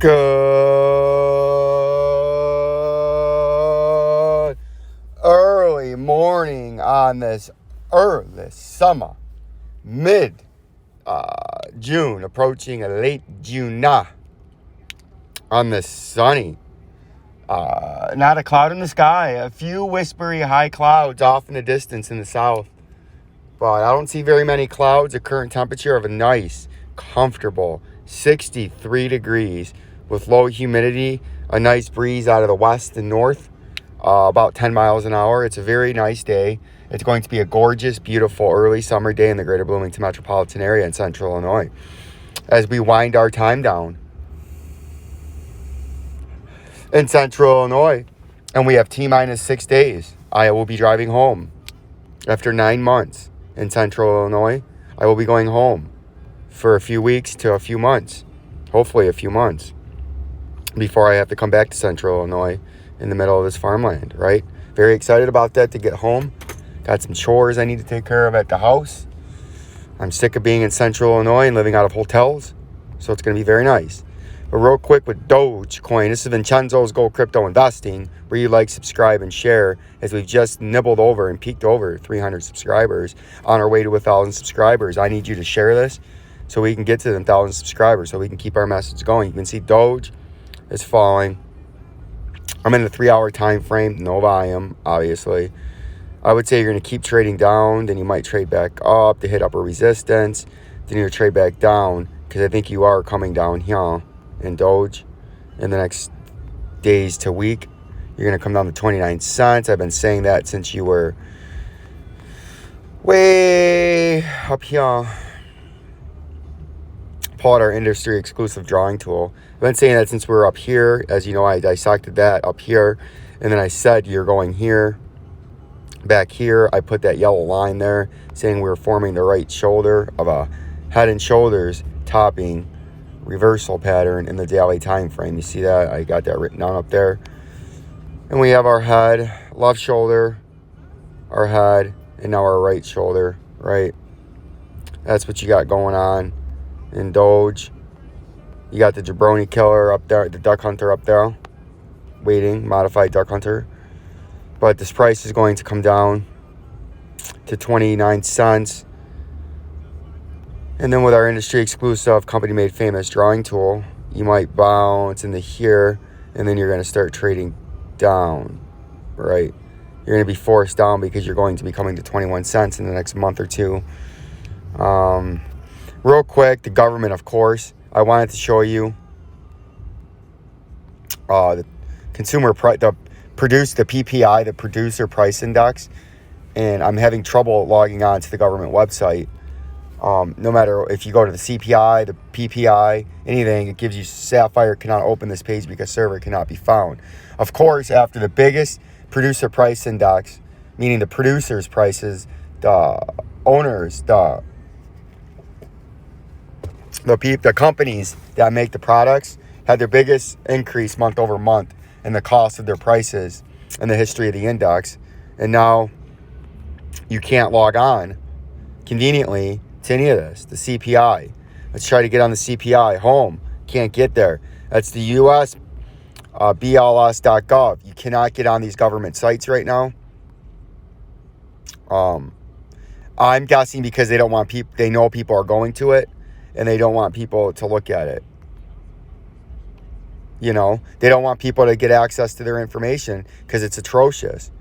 Good early morning on this summer, mid June, approaching a late June on this sunny. Not a cloud in the sky. A few whispery high clouds off in the distance in the south. But I don't see very many clouds. A current temperature of a nice, comfortable 63 degrees with low humidity. A nice breeze out of the west and north, about 10 miles an hour. It's a very nice day. It's going to be a gorgeous, beautiful early summer day in the greater Bloomington metropolitan area in central Illinois as we wind our time down in central Illinois. And we have T-minus 6 days. I will be driving home after 9 months in central Illinois. I will be going home for a few weeks to a few months, hopefully a few months, before I have to come back to central Illinois in the middle of this farmland, right? Very excited about that, to get home. Got some chores I need to take care of at the house. I'm sick of being in central Illinois and living out of hotels, so it's going to be very nice. But real quick with Dogecoin, this is Vincenzo'S Gold Crypto Investing, where you like, subscribe, and share, as we've just nibbled over and peaked over 300 subscribers on our way to 1,000 subscribers. I need you to share this so we can get to 1,000 subscribers, so we can keep our message going. You can see Doge is falling. I'm in a 3-hour time frame, no volume, obviously. I would say you're going to keep trading down, then you might trade back up to hit upper resistance, then you trade back down, because I think you are coming down here in Doge in the next days to week. You're going to come down to 29 cents. I've been saying that since you were way up here. Pull out our industry exclusive drawing tool. I've been saying that since we were up here. As you know, I dissected that up here, and then I said you're going here, back here. I put that yellow line there saying we were forming the right shoulder of a head and shoulders topping reversal pattern in the daily time frame. You see that? I got that written down up there. And we have our head, left shoulder, our head, and now our right shoulder, right? That's what you got going on in Doge. You got the Jabroni Killer up there, the Duck Hunter up there, waiting, modified Duck Hunter. But this price is going to come down to 29 cents. And then with our industry exclusive company made famous drawing tool, you might bounce into here, and then you're going to start trading down, right? You're going to be forced down because you're going to be coming to 21 cents in the next month or two. Real quick, the government, of course, I wanted to show you the consumer price, the PPI, the producer price index, and I'm having trouble logging on to the government website. No matter if you go to the CPI, the PPI, anything, it gives you Sapphire cannot open this page because server cannot be found. Of course, after the biggest producer price index, meaning the producers' prices, the owners, the companies that make the products had their biggest increase month over month in the cost of their prices in the history of the index. And now you can't log on conveniently to any of this. The CPI. Let's try to get on the CPI. Home. Can't get there. That's the US BLS.gov. You cannot get on these government sites right now. I'm guessing because they don't want people, they know people are going to it, and they don't want people to look at it. You know, they don't want people to get access to their information because it's atrocious.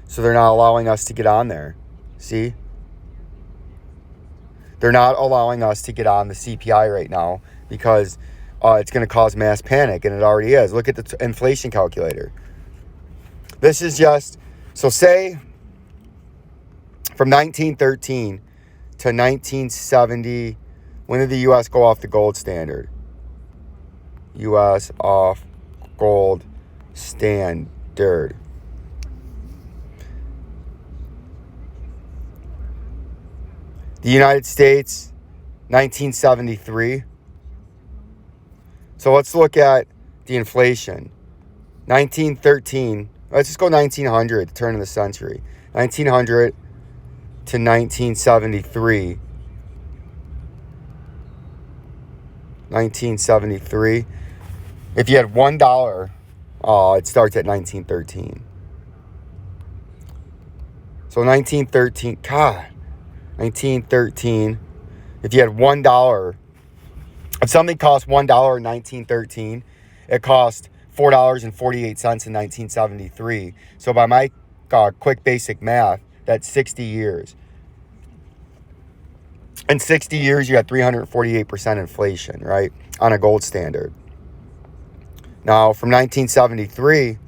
So they're not allowing us to get on there. See? They're not allowing us to get on the CPI right now because it's going to cause mass panic, and it already is. Look at the inflation calculator. This is just, so say from 1913 to 1970, when did the U.S. go off the gold standard? U.S. off gold standard. The United States, 1973. So let's look at the inflation. 1913, let's just go 1900, the turn of the century. 1900 to 1973. 1973. If you had $1, it starts at 1913. So 1913, God, 1913. If you had $1, if something cost $1 in 1913, it cost $4.48 in 1973. So by my quick basic math, that's 60 years. In 60 years, you had 348% inflation, right, on a gold standard. Now, from 1973,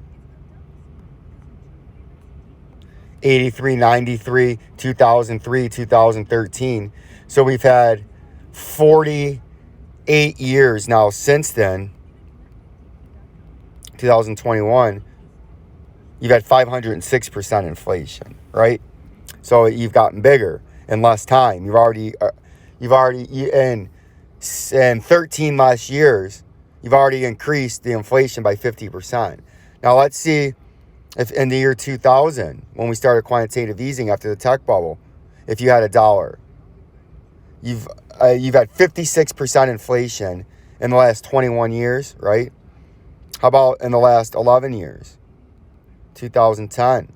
83, 93, 2003, 2013. So we've had 48 years now since then, 2021, you've had 506% inflation, right? So you've gotten bigger in less time. You've already in 13 less years, you've already increased the inflation by 50%. Now let's see if in the year 2000, when we started quantitative easing after the tech bubble, if you had $1, you've had 56% inflation in the last 21 years, right? How about in the last 11 years? 2010.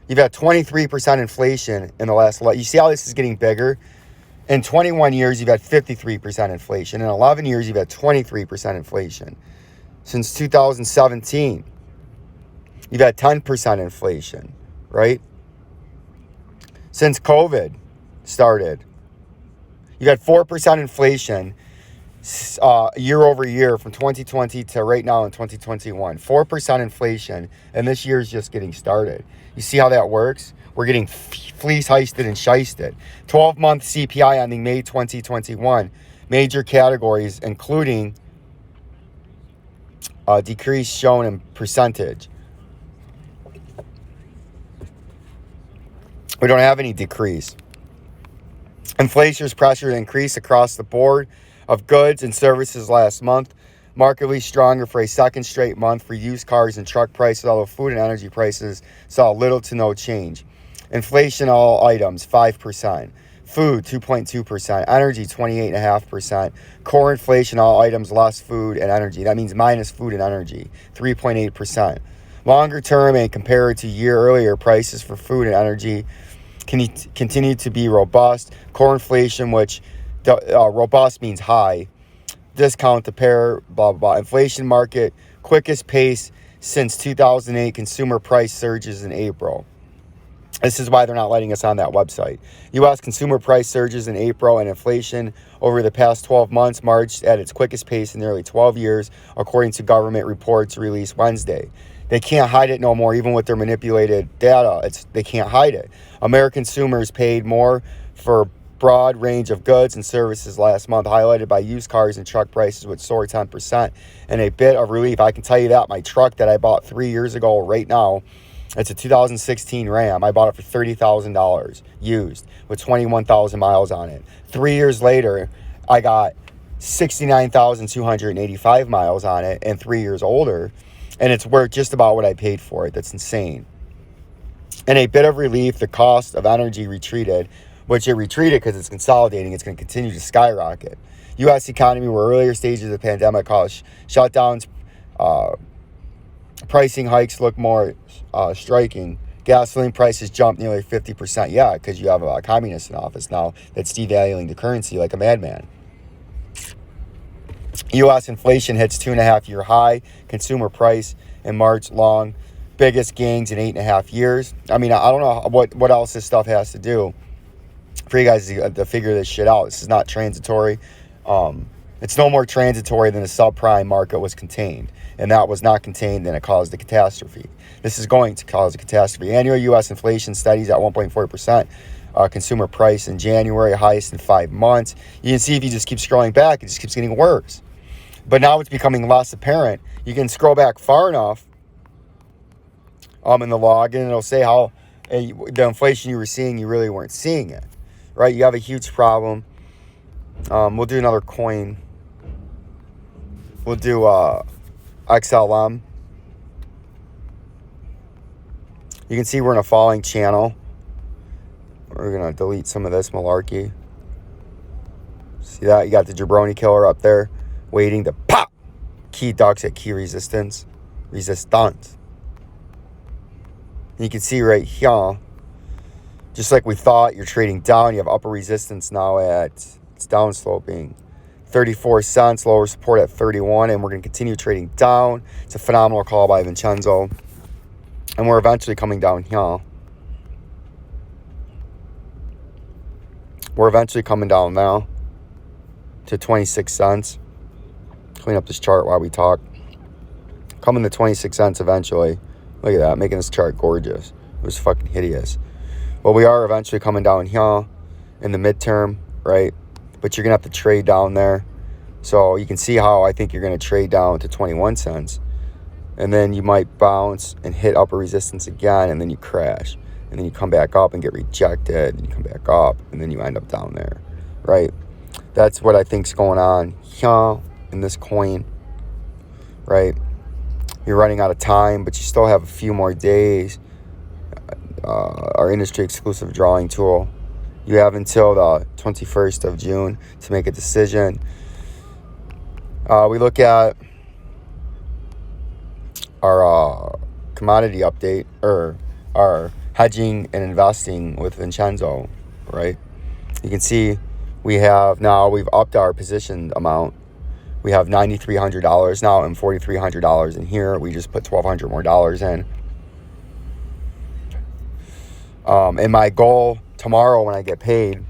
You've had 23% inflation in the last... You see how this is getting bigger? In 21 years, you've had 53% inflation. In 11 years, you've had 23% inflation. Since 2017, you've had 10% inflation, right? Since COVID started, you've had 4% inflation year over year from 2020 to right now in 2021. 4% inflation, and this year is just getting started. You see how that works? We're getting fleece heisted and shysted. 12-month CPI ending May 2021. Major categories, including decrease shown in percentage. We don't have any decrease. Inflation's pressure to increase across the board of goods and services last month. Markedly stronger for a second straight month for used cars and truck prices, although food and energy prices saw little to no change. Inflation all items, 5%. Food, 2.2%. Energy, 28.5%. Core inflation, all items less food and energy. That means minus food and energy, 3.8%. Longer term and compared to year earlier, prices for food and energy continue to be robust. Core inflation, which robust means high. Discount to pair, blah, blah, blah. Inflation market, quickest pace since 2008. Consumer price surges in April. This is why they're not letting us on that website. U.S. consumer price surges in April, and inflation over the past 12 months marched at its quickest pace in nearly 12 years, according to government reports released Wednesday. They can't hide it no more, even with their manipulated data. They can't hide it. American consumers paid more for a broad range of goods and services last month, highlighted by used cars and truck prices, which soared 10%. And a bit of relief, I can tell you that my truck that I bought 3 years ago right now, it's a 2016 Ram. I bought it for $30,000 used with 21,000 miles on it. 3 years later, I got 69,285 miles on it, and 3 years older, and it's worth just about what I paid for it. That's insane. And a bit of relief, the cost of energy retreated, which it retreated because it's consolidating. It's going to continue to skyrocket. U.S. economy were earlier stages of the pandemic caused shutdowns. Pricing hikes look more striking. Gasoline prices jumped nearly 50%. Yeah, because you have a communist in office now that's devaluing the currency like a madman. U.S. inflation hits 2.5-year high. Consumer price in March long. Biggest gains in 8.5 years. I mean, I don't know what else this stuff has to do for you guys to figure this shit out. This is not transitory. It's no more transitory than the subprime market was contained. And that was not contained, and it caused a catastrophe. This is going to cause a catastrophe. Annual U.S. inflation steadies at 1.4%. Consumer price in January, highest in 5 months. You can see if you just keep scrolling back, it just keeps getting worse. But now it's becoming less apparent. You can scroll back far enough in the log, and it'll say how the inflation you were seeing, you really weren't seeing it. Right? You have a huge problem. We'll do another coin. We'll do XLM. You can see we're in a falling channel. We're going to delete some of this malarkey. See that? You got the Jabroni Killer up there waiting to pop. Key ducks at key resistance. And you can see right here, just like we thought, you're trading down. You have upper resistance now at, it's down sloping, 34 cents, lower support at 31, and we're going to continue trading down. It's a phenomenal call by Vincenzo. And we're eventually coming down here. We're eventually coming down now to 26 cents. Clean up this chart while we talk. Coming to 26 cents eventually. Look at that, making this chart gorgeous. It was fucking hideous. Well, we are eventually coming down here in the midterm, right? But you're going to have to trade down there. So you can see how I think you're going to trade down to 21 cents. And then you might bounce and hit upper resistance again, and then you crash. And then you come back up and get rejected, and you come back up, and then you end up down there, right? That's what I think's going on here in this coin, right? You're running out of time, but you still have a few more days. Our industry exclusive drawing tool. You have until the 21st of June to make a decision. We look at our commodity update, or our hedging and investing with Vincenzo, right? You can see we've upped our position amount. We have $9,300 now and $4,300 in here. We just put $1,200 more dollars in. And my goal tomorrow when I get paid,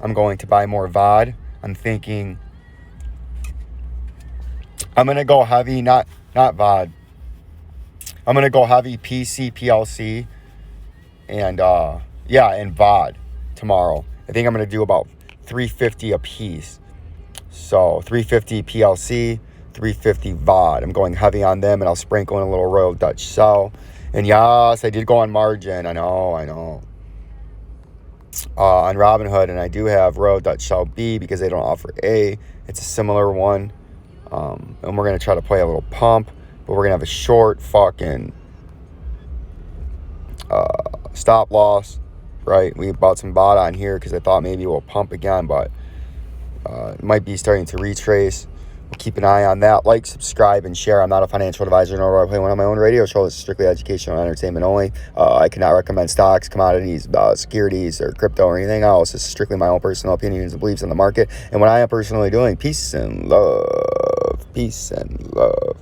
I'm going to buy more VOD. I'm thinking I'm going to go heavy, not VOD. I'm going to go heavy PC, PLC, and and VOD tomorrow. I think I'm going to do about 350 a piece. So 350 PLC, 350 VOD. I'm going heavy on them, and I'll sprinkle in a little Royal Dutch Shell. And yes, I did go on margin. I know. On Robinhood, and I do have Royal Dutch Shell B because they don't offer A. It's a similar one. And we're going to try to play a little pump, but we're going to have a short fucking stop loss, right? We bought some bot on here because I thought maybe we'll pump again, but it might be starting to retrace. We'll keep an eye on that. Like, subscribe, and share. I'm not a financial advisor, nor do I play one on my own radio show. This is strictly educational and entertainment only. I cannot recommend stocks, commodities, securities, or crypto, or anything else. This is strictly my own personal opinions and beliefs in the market and what I am personally doing. Peace and love. Peace and love.